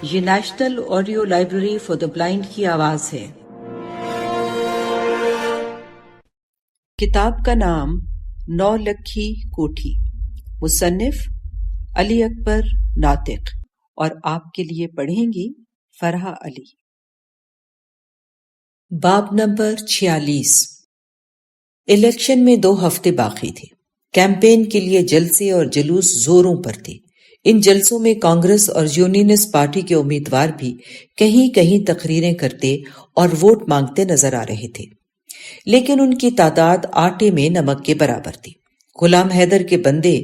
یہ national audio library for the blind کی آواز ہے۔ کتاب کا نام 9 لکھی کوٹھی، مصنف علی اکبر ناطق، اور آپ کے لیے پڑھیں گی فرحہ علی۔ باب نمبر 46۔ الیکشن میں 2 ہفتے باقی تھے۔ کیمپین کے لیے جلسے اور جلوس زوروں پر تھے۔ ان جلسوں میں کانگریس اور یونینسٹ پارٹی کے امیدوار بھی کہیں کہیں تقریریں کرتے اور ووٹ مانگتے نظر آ رہے تھے، لیکن ان کی تعداد آٹے میں نمک کے برابر تھی۔ غلام حیدر کے بندے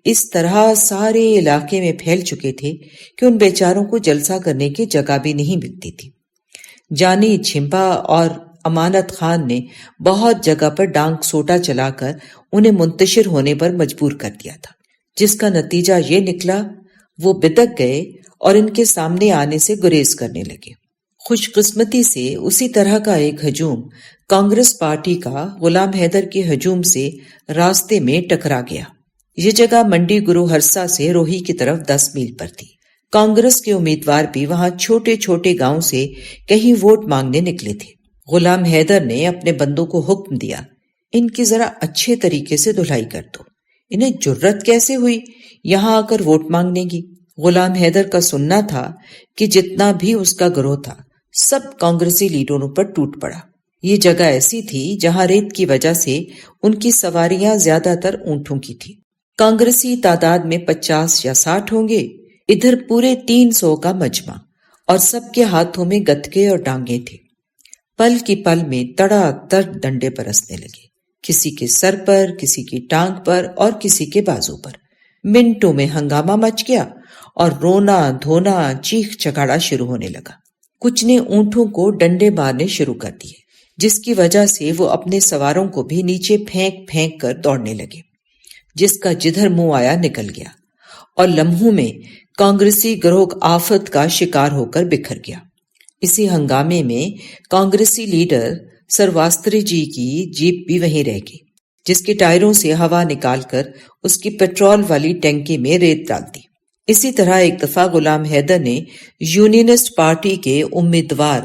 اس طرح سارے علاقے میں پھیل چکے تھے کہ ان بیچاروں کو جلسہ کرنے کی جگہ بھی نہیں ملتی تھی۔ جانی چھمپا اور امانت خان نے بہت جگہ پر ڈانک سوٹا چلا کر انہیں منتشر ہونے پر مجبور کر دیا تھا، جس کا نتیجہ یہ نکلا وہ بدک گئے اور ان کے سامنے آنے سے گریز کرنے لگے۔ خوش قسمتی سے اسی طرح کا ایک ہجوم کانگریس پارٹی کا غلام حیدر کے ہجوم سے راستے میں ٹکرا گیا۔ یہ جگہ منڈی گرو ہرسا سے روہی کی طرف 10 میل پر تھی۔ کانگریس کے امیدوار بھی وہاں چھوٹے چھوٹے گاؤں سے کہیں ووٹ مانگنے نکلے تھے۔ غلام حیدر نے اپنے بندوں کو حکم دیا، ان کی ذرا اچھے طریقے سے دھلائی کر دو، انہیں جرت کیسے ہوئی یہاں آ کر ووٹ مانگنے کی۔ غلام حیدر کا سننا تھا کہ جتنا بھی اس کا گروہ تھا سب کانگریسی لیڈروں پر ٹوٹ پڑا۔ یہ جگہ ایسی تھی جہاں ریت کی وجہ سے ان کی سواریاں زیادہ تر اونٹوں کی تھی۔ کانگریسی تعداد میں 50 یا 60 ہوں گے، ادھر پورے 300 کا مجمع، اور سب کے ہاتھوں میں گتکے اور ڈانگیں تھے۔ پل کی پل میں تڑا تڑ ڈنڈے برسنے لگے، کسی کے سر پر، کسی کی ٹانگ پر اور کسی کے بازو پر۔ منٹوں میں ہنگامہ مچ گیا اور رونا دھونا چیخ چگاڑا شروع ہونے لگا۔ کچھ نے اونٹوں کو ڈنڈے مارنے شروع کر دیے، جس کی وجہ سے وہ اپنے سواروں کو بھی نیچے پھینک پھینک کر دوڑنے لگے، جس کا جدھر منہ آیا نکل گیا، اور لمحوں میں کانگریسی گروہ آفت کا شکار ہو کر بکھر گیا۔ اسی ہنگامے میں کانگریسی لیڈر سرواستری جی کی جیپ بھی وہیں رہ گئی، جس کے ٹائروں سے ہوا نکال کر اس کی پیٹرول والی ٹینکی میں ریت ڈال دی۔ اسی طرح ایک دفعہ غلام حیدر نے یونینسٹ پارٹی کے امیدوار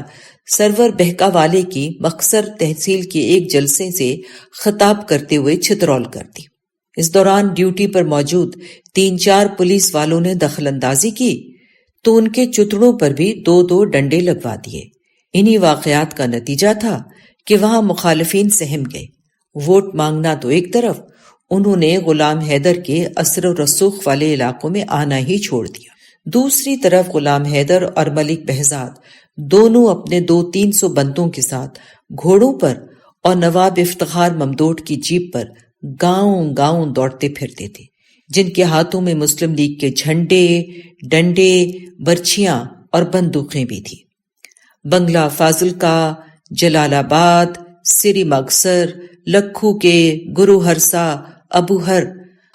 سرور بہکا والے کی مخصر تحصیل کے ایک جلسے سے خطاب کرتے ہوئے چھترول کر دی۔ اس دوران ڈیوٹی پر موجود 3-4 پولیس والوں نے دخل اندازی کی تو ان کے چتڑوں پر بھی 2 ڈنڈے لگوا دیے۔ انہی واقعات کا نتیجہ تھا کہ وہاں مخالفین سہم گئے۔ ووٹ مانگنا تو ایک طرف، انہوں نے غلام حیدر کے اثر و رسوخ والے علاقوں میں آنا ہی چھوڑ دیا۔ دوسری طرف غلام حیدر اور ملک بہزاد دونوں اپنے 200-300 بندوں کے ساتھ گھوڑوں پر اور نواب افتخار ممدوٹ کی جیپ پر گاؤں گاؤں دوڑتے پھرتے تھے، جن کے ہاتھوں میں مسلم لیگ کے جھنڈے، ڈنڈے، برچھیاں اور بندوقیں بھی تھیں۔ بنگلہ فاضلکا، جلال آباد، سری مگسر، لکھو کے گرو ہرسا، ابوہر،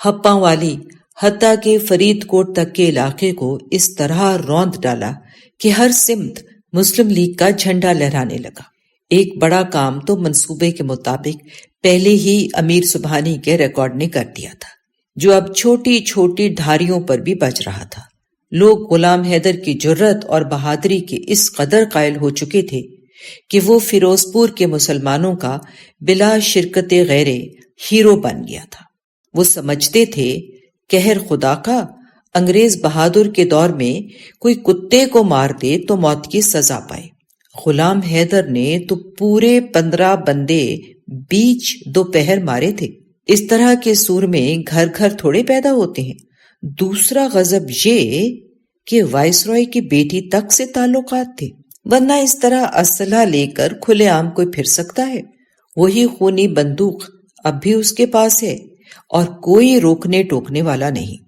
ہپاں والی، حتیٰ کہ فرید کوٹ تک کے علاقے کو اس طرح روند ڈالا کہ ہر سمت مسلم لیگ کا جھنڈا لہرانے لگا۔ ایک بڑا کام تو منصوبے کے مطابق پہلے ہی امیر سبحانی کے ریکارڈ نے کر دیا تھا، جو اب چھوٹی چھوٹی ڈھاریوں پر بھی بج رہا تھا۔ لوگ غلام حیدر کی جرت اور بہادری کے اس قدر قائل ہو چکے تھے کہ وہ فیروز پور کے مسلمانوں کا بلا شرکت غیرے ہیرو بن گیا تھا۔ وہ سمجھتے تھے قہر خدا کا، انگریز بہادر کے دور میں کوئی کتے کو مار دے تو موت کی سزا پائے۔ غلام حیدر نے تو پورے 15 بندے بیچ دوپہر مارے تھے۔ اس طرح کے سور میں گھر گھر تھوڑے پیدا ہوتے ہیں۔ دوسرا غضب یہ کہ وائس رائے کی بیٹی تک سے تعلقات تھے، ورنہ اس طرح اسلحہ لے کر کھلے عام کوئی پھر سکتا ہے؟ وہی خونی بندوق اب بھی اس کے پاس ہے اور کوئی روکنے ٹوکنے والا نہیں۔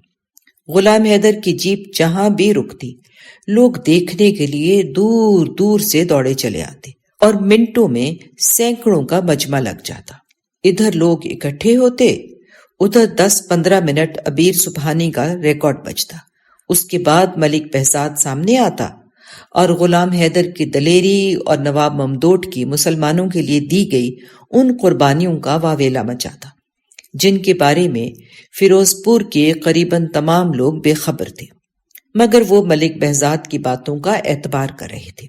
غلام حیدر کی جیپ جہاں بھی رکتی، لوگ دیکھنے کے لیے دور دور سے دوڑے چلے آتے اور منٹوں میں سینکڑوں کا مجمع لگ جاتا۔ ادھر لوگ اکٹھے ہوتے، ادھر 10-15 منٹ امیر سبحانی کا ریکارڈ بجتا، اس کے بعد ملک بہزاد سامنے آتا اور غلام حیدر کی دلیری اور نواب ممدوٹ کی مسلمانوں کے لیے دی گئی ان قربانیوں کا واویلا مچاتا جن کے بارے میں فیروز پور کے قریباً تمام لوگ بے خبر تھے، مگر وہ ملک بہزاد کی باتوں کا اعتبار کر رہے تھے۔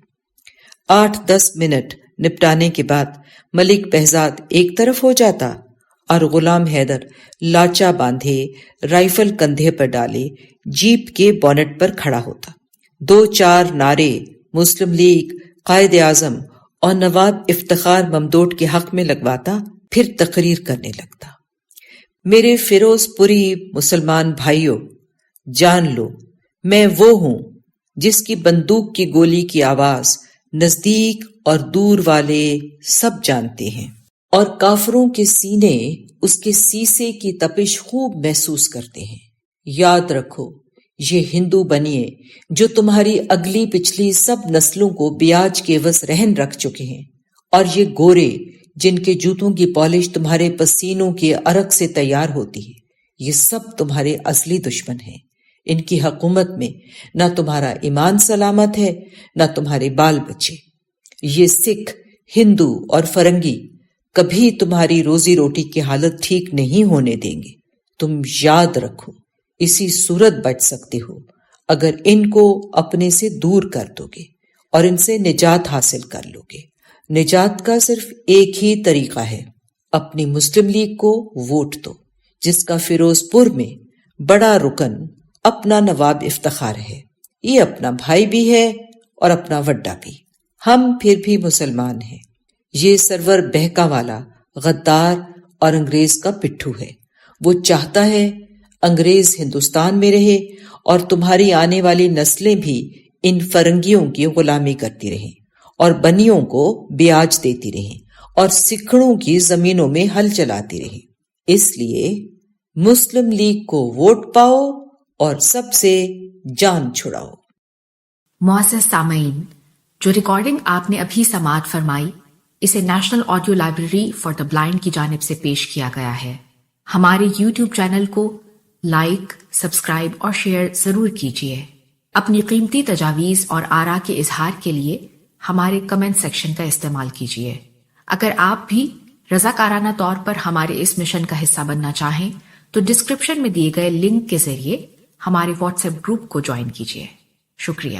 8-10 منٹ نپٹانے کے بعد ملک بہزاد ایک طرف ہو جاتا اور غلام حیدر لاچا باندھے، رائفل کندھے پر ڈالے، جیپ کے بونٹ پر کھڑا ہوتا، 2-4 نعرے مسلم لیگ، قائد اعظم اور نواب افتخار ممدوٹ کے حق میں لگواتا، پھر تقریر کرنے لگتا۔ میرے فیروز پوری مسلمان بھائیوں، جان لو میں وہ ہوں جس کی بندوق کی گولی کی آواز نزدیک اور دور والے سب جانتے ہیں، اور کافروں کے سینے اس کے سیسے کی تپش خوب محسوس کرتے ہیں۔ یاد رکھو، یہ ہندو بنیے جو تمہاری اگلی پچھلی سب نسلوں کو بیاج کے عوض رہن رکھ چکے ہیں، اور یہ گورے جن کے جوتوں کی پالش تمہارے پسینوں کے عرق سے تیار ہوتی ہے، یہ سب تمہارے اصلی دشمن ہیں۔ ان کی حکومت میں نہ تمہارا ایمان سلامت ہے، نہ تمہارے بال بچے۔ یہ سکھ، ہندو اور فرنگی کبھی تمہاری روزی روٹی کی حالت ٹھیک نہیں ہونے دیں گے۔ تم یاد رکھو، اسی صورت بچ سکتے ہو اگر ان کو اپنے سے دور کر دو گے اور ان سے نجات حاصل کر لو گے۔ نجات کا صرف ایک ہی طریقہ ہے، اپنی مسلم لیگ کو ووٹ دو، جس کا فیروز پور میں بڑا رکن اپنا نواب افتخار ہے۔ یہ اپنا بھائی بھی ہے اور اپنا وڈا بھی۔ ہم پھر بھی مسلمان ہیں۔ یہ سرور بہکا والا غدار اور انگریز کا پٹھو ہے۔ وہ چاہتا ہے انگریز ہندوستان میں رہے اور تمہاری آنے والی نسلیں بھی ان فرنگیوں کی غلامی کرتی رہیں اور بنیوں کو بیاج دیتی رہیں اور سکھڑوں کی زمینوں میں ہل چلاتی رہیں۔ اس لیے مسلم لیگ کو ووٹ پاؤ اور سب سے جان چھڑاؤ۔ معزز سامعین، جو ریکارڈنگ آپ نے ابھی سماعت فرمائی، اسے national audio library for the blind کی جانب سے پیش کیا گیا ہے۔ ہمارے یوٹیوب چینل کو لائک، سبسکرائب اور شیئر ضرور کیجیے۔ اپنی قیمتی تجاویز اور آراء کے اظہار کے لیے ہمارے کمنٹ سیکشن کا استعمال کیجیے۔ اگر آپ بھی رضاکارانہ طور پر ہمارے اس مشن کا حصہ بننا چاہیں تو ڈسکرپشن میں دیے گئے لنک کے ذریعے ہمارے واٹس ایپ گروپ کو جوائن کیجیے۔ شکریہ۔